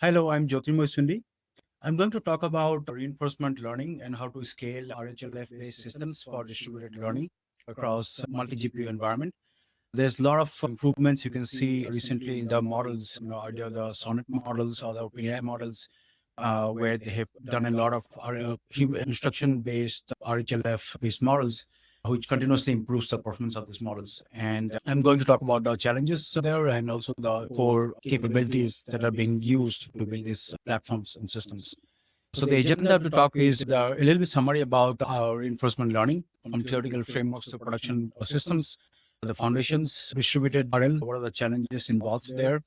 Hello, I'm Jyotirmoy Sundi. I'm going to talk about reinforcement learning and how to scale RHLF-based systems for distributed learning across multi-GPU environment. There's a lot of improvements you can see recently in the models, either the Sonnet models or the OpenAI models, where they have done a lot of instruction-based RHLF-based models, which continuously improves the performance of these models. And I'm going to talk about the challenges there and also the core capabilities that are being used to build these platforms and systems. So the agenda to talk is a little bit summary about our reinforcement learning from theoretical frameworks to production systems, the foundations, distributed RL, what are the challenges involved there,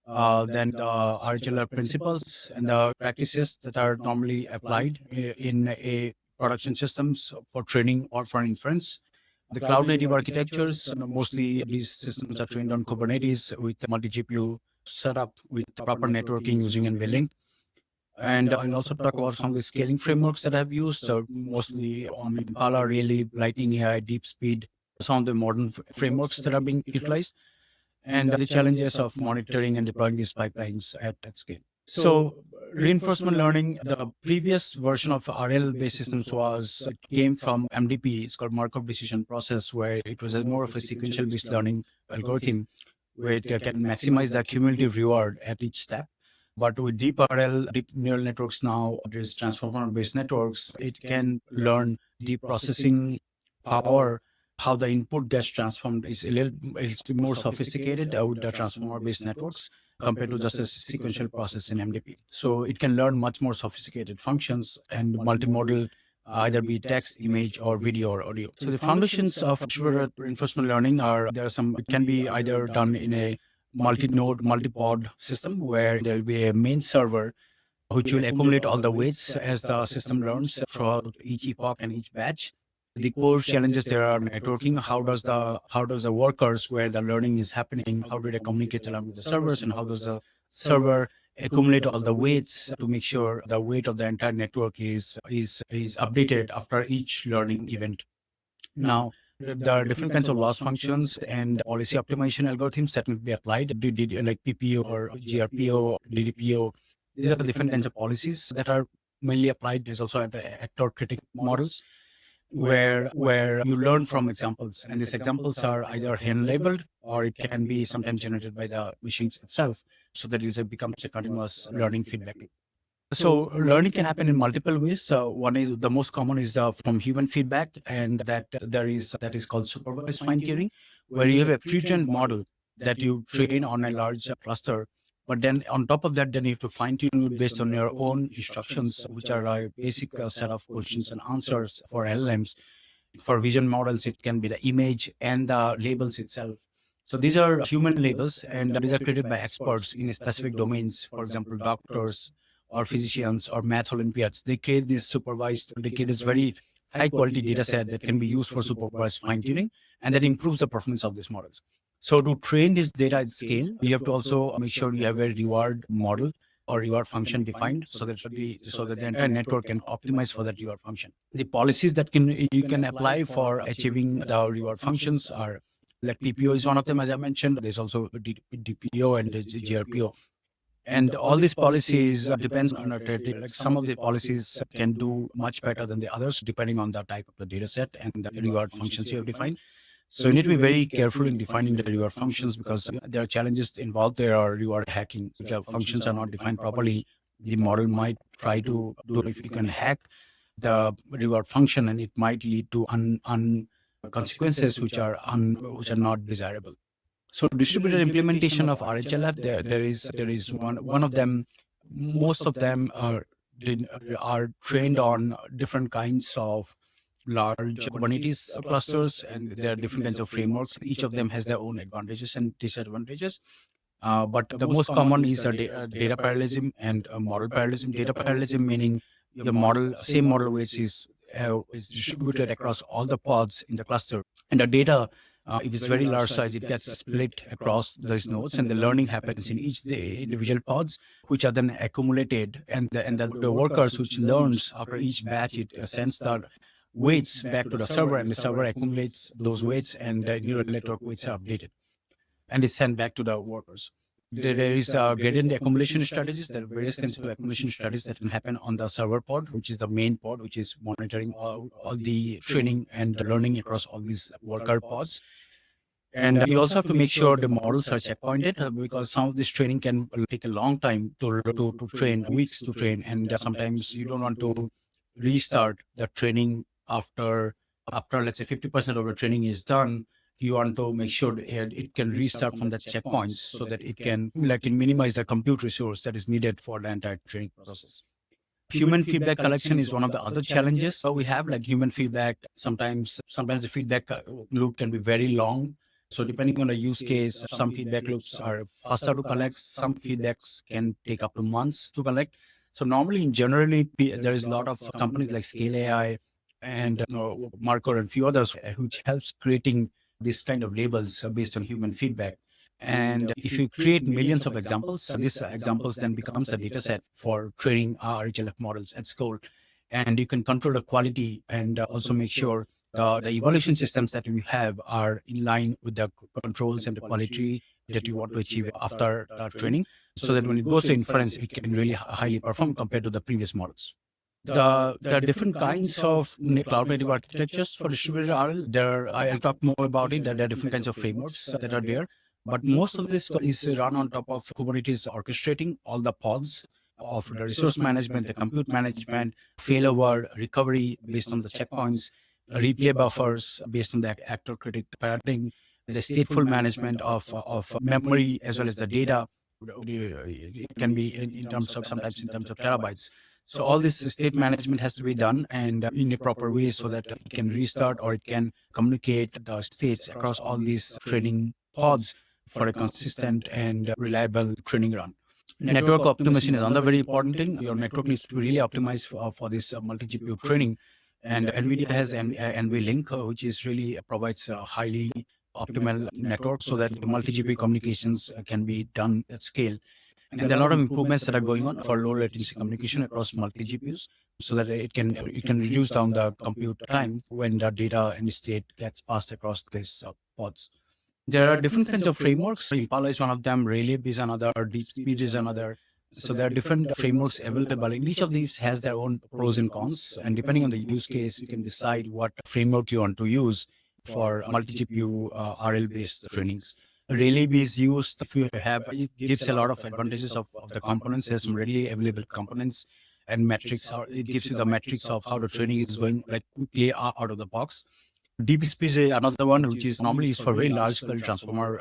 then the RHLR principles and the practices that are normally applied in a production systems for training or for inference. The cloud native architectures, mostly these systems are trained on Kubernetes with multi-GPU setup with proper networking using NVLink. And I'll also talk about some of the scaling frameworks that I've used, so mostly on Impala, really, Lightning AI, Deep Speed, some of the modern frameworks that are being utilized, and the challenges of monitoring and deploying these pipelines at scale. So reinforcement learning, the previous version of RL-based systems came from MDP. It's called Markov Decision Process, where it was more of a sequential-based learning algorithm, where it can maximize the cumulative reward at each step. But with deep RL, deep neural networks now, there's transformer-based networks. It can learn deep processing power, how the input gets transformed is it's more sophisticated with the transformer-based networks compared to just a sequential process in MDP. So it can learn much more sophisticated functions and multimodal, either be text, image, or video or audio. So the foundations of distributed reinforcement learning it can be either done in a multi-node, multi-pod system where there'll be a main server which will accumulate all the weights as the system learns throughout each epoch and each batch. The core challenges there are networking. How does the workers where the learning is happening, how do they communicate along with the servers, and how does the server accumulate all the weights to make sure the weight of the entire network is updated after each learning event. Now, there are different kinds of loss functions and policy optimization algorithms that will be applied, like PPO or GRPO, DDPO. These are the different kinds of policies that are mainly applied. There's also the actor critic models where you learn from examples, and these examples are either hand labeled or it can be sometimes generated by the machines itself, so that user becomes a continuous learning feedback loop. So learning can happen in multiple ways. One is the most common is from human feedback, and that is called supervised fine tuning, where you have a pre-trained model that you train on a large cluster, but then on top of that, then you have to fine tune it based on your own instructions, which are a basic set of questions and answers for LLMs. For vision models, it can be the image and the labels itself. So these are human labels, and these are created by experts in specific domains. For example, doctors or physicians or math Olympiads. They create this very high quality data set that can be used for supervised fine tuning, and that improves the performance of these models. So to train this data at scale, you have to also make sure you have a reward model or reward function defined so that the entire network can optimize for that reward function. The policies that you can apply for achieving the reward functions are, like, PPO is one of them, as I mentioned. There's also DPO and GRPO. And all these policies depends on a data. Like, some of the policies can do much better than the others, depending on the type of the data set and the reward functions you have defined. So you need to be very careful in defining the reward functions, because there are challenges involved. There are reward hacking. If the functions are not defined properly, the model might try to do, if you can hack the reward function, and it might lead to consequences which are not desirable. So distributed implementation of RHLF, there is one of them. Most of them are trained on different kinds of large Kubernetes clusters, and there are different kinds of frameworks. Each of them has their own advantages and disadvantages. But the most common is data parallelism and model parallelism. Data parallelism meaning the same model weights is distributed across all the pods in the cluster, and the data, if it's very large size, it gets split across those nodes, and the learning happens in each the individual pods, which are then accumulated, and the workers which learns after each batch, it sends the weights back to the server, and the server accumulates those weights, and the neural network weights are updated and is sent back to the workers. There is gradient accumulation strategies. There are various kinds of accumulation strategies that can happen on the server pod, which is the main pod, which is monitoring all the training and learning across all these worker pods. And you also have to make sure the models are checkpointed because some of this training can take a long time to train, weeks to train. And sometimes you don't want to restart the training after let's say 50% of the training is done. You want to make sure that it can restart from the checkpoints so that it can minimize the compute resource that is needed for the entire training process. Human feedback collection is one of the other challenges. So we have like human feedback. Sometimes the feedback loop can be very long. So depending on the use case, some feedback loops are faster to collect. Some feedbacks can take up to months to collect. So normally, generally, there is a lot of companies like Scale AI and Marker and few others which helps creating this kind of labels based on human feedback. And if you create millions of examples, these examples then becomes a data set for training RHLF models at scale. And you can control the quality and also make sure the evaluation systems that you have are in line with the controls and the quality that you want to achieve after training, so that when it goes to inference, it can really highly perform compared to the previous models. The different kinds of cloud native architectures for distributed RL. I'll talk more about it. There are different kinds of frameworks that are there, but most of this is run on top of Kubernetes orchestrating all the pods of the resource management, the compute management, failover, recovery based on the checkpoints, replay buffers based on the actor critic paradigm, the stateful management of memory as well as the data. It can be in terms of sometimes in terms of terabytes. So all this state management has to be done and in a proper way so that it can restart or it can communicate the states across all these training pods for a consistent and reliable training run. Network optimization is another very important thing. Your network needs to be really optimized for this multi-GPU training. And NVIDIA has NVLink, which is really provides a highly optimal network so that the multi-GPU communications can be done at scale. And there are a lot of improvements that are going on for low latency communication across multi-GPUs so that it can reduce down the compute time when the data and state gets passed across these pods. There are different kinds of frameworks. Impala is one of them, Raylib is another, DeepSpeed is another. So there are different frameworks available, and each of these has their own pros and cons. And depending on the use case, you can decide what framework you want to use for multi-GPU RL-based trainings. Raylib is used if you have, it gives a lot of advantages of the components. There's some readily available components and metrics. It gives you the metrics of how the training is going like quickly out of the box. DPSP is another one, which is normally used for very large scale transformer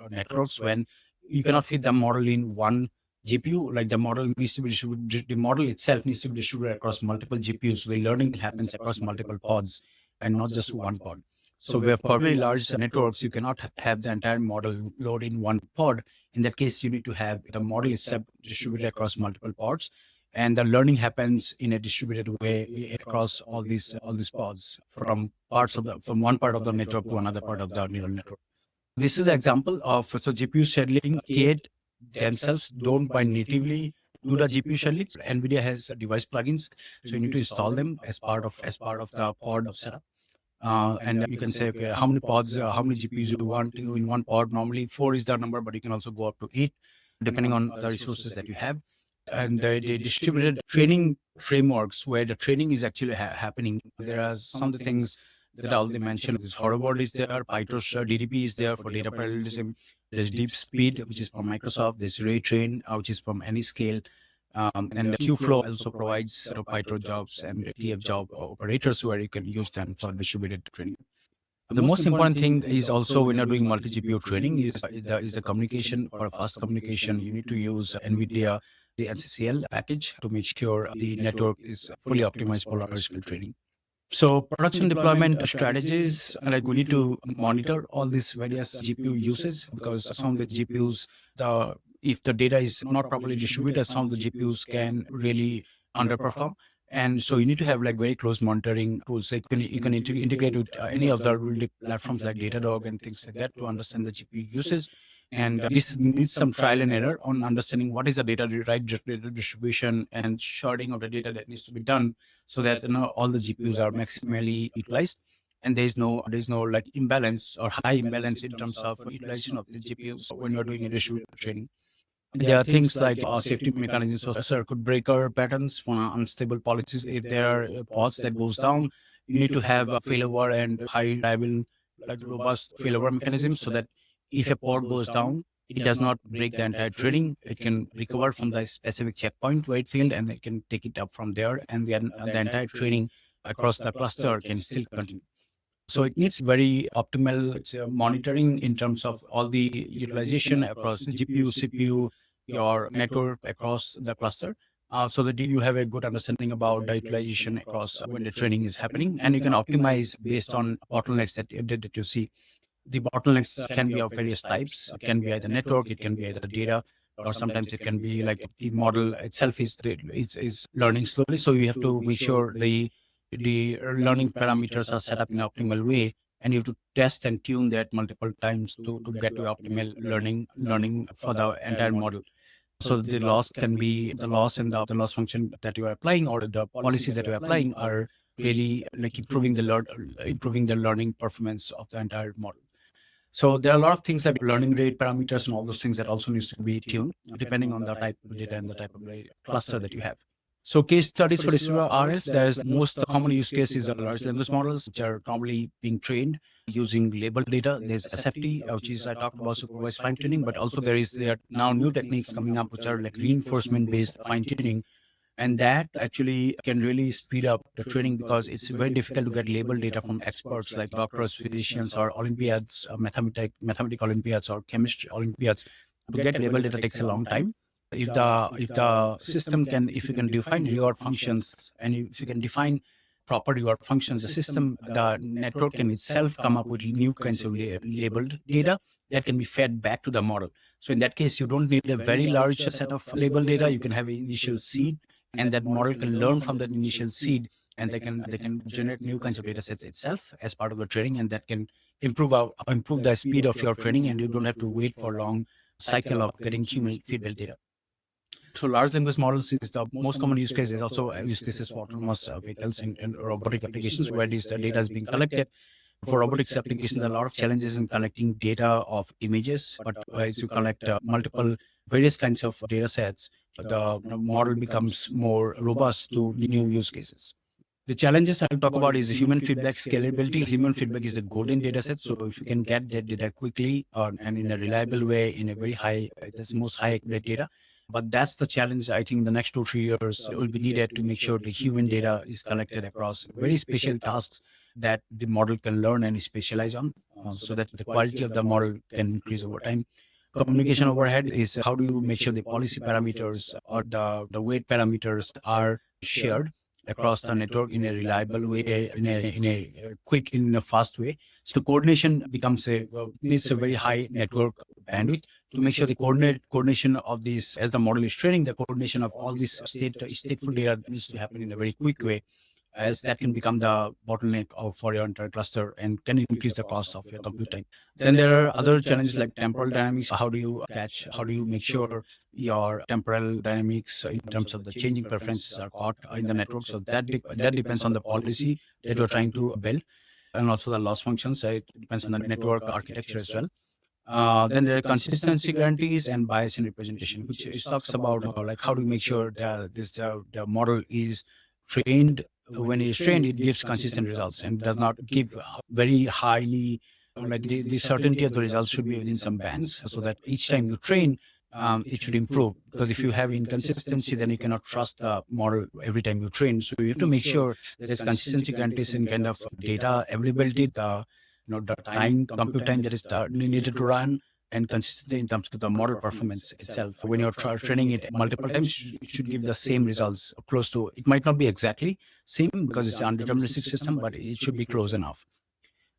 networks when you cannot fit the model in one GPU. Like the model needs to be distributed, the model itself needs to be distributed across multiple GPUs. So the learning happens across multiple pods and not just one pod. So we have for very large networks, you cannot have the entire model load in one pod. In that case, you need to have the model itself distributed across multiple pods, and the learning happens in a distributed way across all these pods from one part of the network to another part of the neural network. This is the example of GPU scheduling. K8 themselves don't by natively do the GPU scheduling. NVIDIA has device plugins, so you need to install them as part of the pod setup. And you can say, okay, how many pods, how many GPUs you want in one pod. Normally 4 is the number, but you can also go up to 8, depending on the resources that you have. And the distributed training frameworks where the training is actually happening. There are some of the things that I already mentioned. This Horrorboard is there, PyTorch DDP is there for data parallelism. There's DeepSpeed, which is from Microsoft. There's RayTrain, which is from Anyscale. And Qflow also provides PyTorch jobs and TF job operators where you can use them for distributed training. The most important thing is also when you're doing multi-GPU training is the communication. For fast communication, you need to use NVIDIA, the NCCL package to make sure the network is fully optimized for large scale training. So production deployment strategies, like we need to monitor all these various GPU uses because some of the GPUs, if the data is not properly distributed, some of the GPUs can really underperform. And so you need to have like very close monitoring tools. Like you can integrate with any of the platforms like Datadog and things like that to understand the GPU uses. And this needs some trial and error on understanding what is the right data distribution and sharding of the data that needs to be done so that all the GPUs are maximally utilized. And there's no like imbalance or high imbalance in terms of utilization of the GPUs when you're doing a distributed training. There are things like safety mechanisms for circuit breaker patterns for unstable policies. If there are pods that goes down, you need to have a failover and high reliable, like robust failover mechanisms, so that if a pod goes down, it does not break the entire training. It can recover from the specific checkpoint where it failed, and it can take it up from there, and then the entire training across the cluster can still continue. So it needs very optimal monitoring in terms of all the utilization across GPU, CPU, your network across the cluster, so that you have a good understanding about the utilization across when the training is happening, and you can optimize based on bottlenecks that you see. The bottlenecks can be of various types. It can be either network, it can be either data, or sometimes it can be like the model itself is learning slowly. So you have to make sure the learning parameters are set up in an optimal way, and you have to test and tune that multiple times to get to optimal learning for the entire model. So the loss can be the loss, and the loss function that you are applying, or the policies that you are applying, are really like improving the learning performance of the entire model. So there are a lot of things like learning rate parameters and all those things that also needs to be tuned depending on the type of data and the type of cluster that you have. So case studies for distributed RLs, there is most common use cases are large language models, which are commonly being trained using labeled data. There's SFT, which is I talked about supervised fine tuning, but also there are now new techniques coming up which are like reinforcement based fine tuning, and that actually can really speed up the training, because it's very difficult to get labeled data from experts like doctors, physicians, or Olympiads, mathematical Olympiads, or chemistry Olympiads. To get labeled data takes a long time. If the system can, if you can define reward functions, and if you can define proper reward functions, the network can itself come up with new kinds of labeled data that can be fed back to the model. So in that case, you don't need a very large set of labeled data. You can have an initial seed, and that model can learn from that initial seed, and they can generate new kinds of data sets itself as part of the training, and that can improve the speed of your training, and you don't have to wait for a long cycle of getting human feedback data. So large language models is the most common use case. Is also use cases for autonomous vehicles and robotic applications where this data is being collected. For robotics applications, there are a lot of challenges in collecting data of images, but as you collect multiple various kinds of data sets, the model becomes more robust to new use cases. The challenges I'll talk about is human feedback scalability. Human feedback is the golden data set. So if you can get that data quickly and in a reliable way, in a very high, that's the most high accurate data. But that's the challenge. I think in the next 2-3 years will be needed to make sure the human data is collected across very special tasks that the model can learn and specialize on, so that the quality of the model can increase over time. Communication overhead is how do you make sure the policy parameters or the weight parameters are shared across the network in a reliable way, in a fast way. So coordination needs a very high network bandwidth to make sure the coordination of these, as the model is training, the coordination of all these stateful data needs to happen in a very quick way, as that can become the bottleneck for your entire cluster and can increase the cost of your compute time. Then there are other challenges like temporal dynamics. How do you make sure your temporal dynamics in terms of the changing preferences are caught in the network? So that depends on the policy that you're trying to build, and also the loss functions. It depends on the network architecture as well. Then there are consistency guarantees and bias in representation, which talks about like how do you make sure that the model is trained. When it is trained, it gives consistent results and does not give very highly, like the certainty of the results should be within some bands, so that each time you train, it should improve. Because if you have inconsistency, then you cannot trust the model every time you train. So you have to make sure there's consistency guarantees in kind of data availability, the time, compute time that is needed to run, and consistency in terms of the model performance itself. When you're training it multiple times, it should give the same results, close to. It might not be exactly same because it's an undeterministic system, but it should be close enough.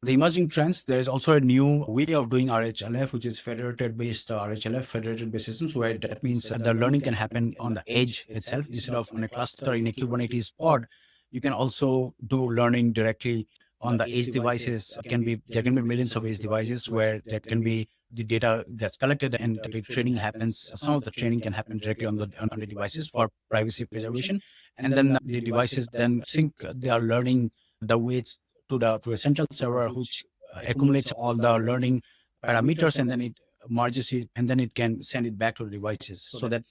The emerging trends, there is also a new way of doing RHLF, which is federated-based RHLF, federated-based systems, where that means the learning can happen on the edge itself instead of on a cluster in a Kubernetes pod. You can also do learning directly on the edge devices. There can be millions of edge devices where that can be the data that's collected, and the training happens. Some of the training can happen directly on the devices for privacy preservation, and then the devices then sync their learning the weights to a central server, which accumulates all the learning parameters, and then it merges it, and then it can send it back to the devices, so that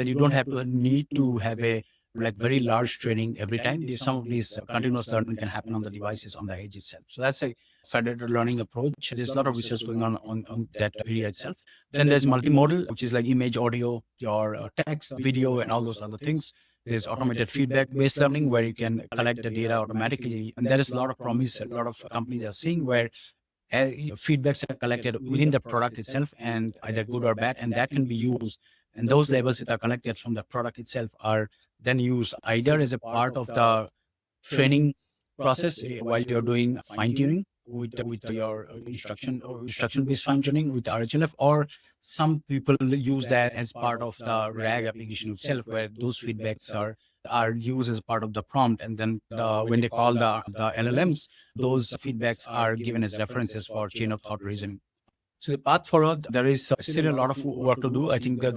you don't have to need to have a like very large training every time. Some of these continuous learning can happen on the devices on the edge itself. So that's a federated learning approach. There's a lot of research going on that area itself. Then there's multimodal, which is like image, audio, your text, video, and all those other things. There's automated feedback-based learning where you can collect the data automatically, and there is a lot of promise. A lot of companies are seeing where feedbacks are collected within the product itself, and either good or bad, and that can be used. And those labels that are collected from the product itself are then used either as a part of the training process while you're doing fine tuning with your instruction based fine tuning with RHLF, or some people use that as part of the RAG application itself, where those feedbacks are used as part of the prompt, and then when they call the LLMs, those feedbacks are given as references for chain of thought reasoning. So the path forward, there is still a lot of work to do. I think that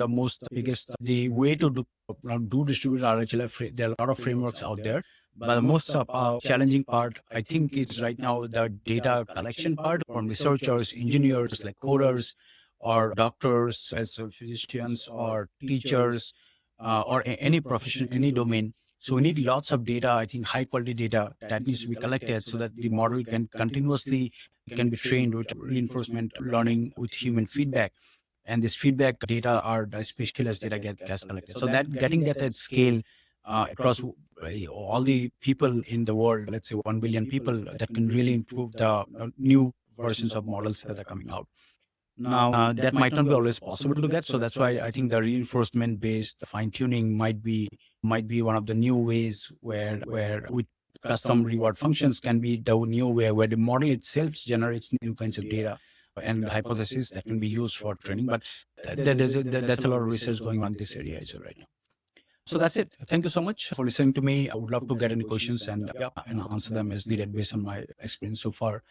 the way to do distributed RHLF, there are a lot of frameworks out there. But the most challenging part, I think, is right now the data collection part from researchers, engineers, like coders, or doctors, as physicians, or teachers, or any profession, any domain. So we need lots of data, I think high quality data that needs to be collected so that the model can be trained with reinforcement learning with human feedback. And this feedback data are the specialized data gets collected. So that getting that at scale across all the people in the world, let's say 1 billion people, that can really improve the new versions of models that are coming out. Now, that might not be always possible to get. So that's why I think the reinforcement-based fine-tuning might be one of the new ways where with custom reward functions can be the new way where the model itself generates new kinds of data and hypotheses that can be used for training. But that's a lot of research going on in this area as well right now. So that's it. Thank you so much for listening to me. I would love to get any questions and answer them as needed based on my experience so far.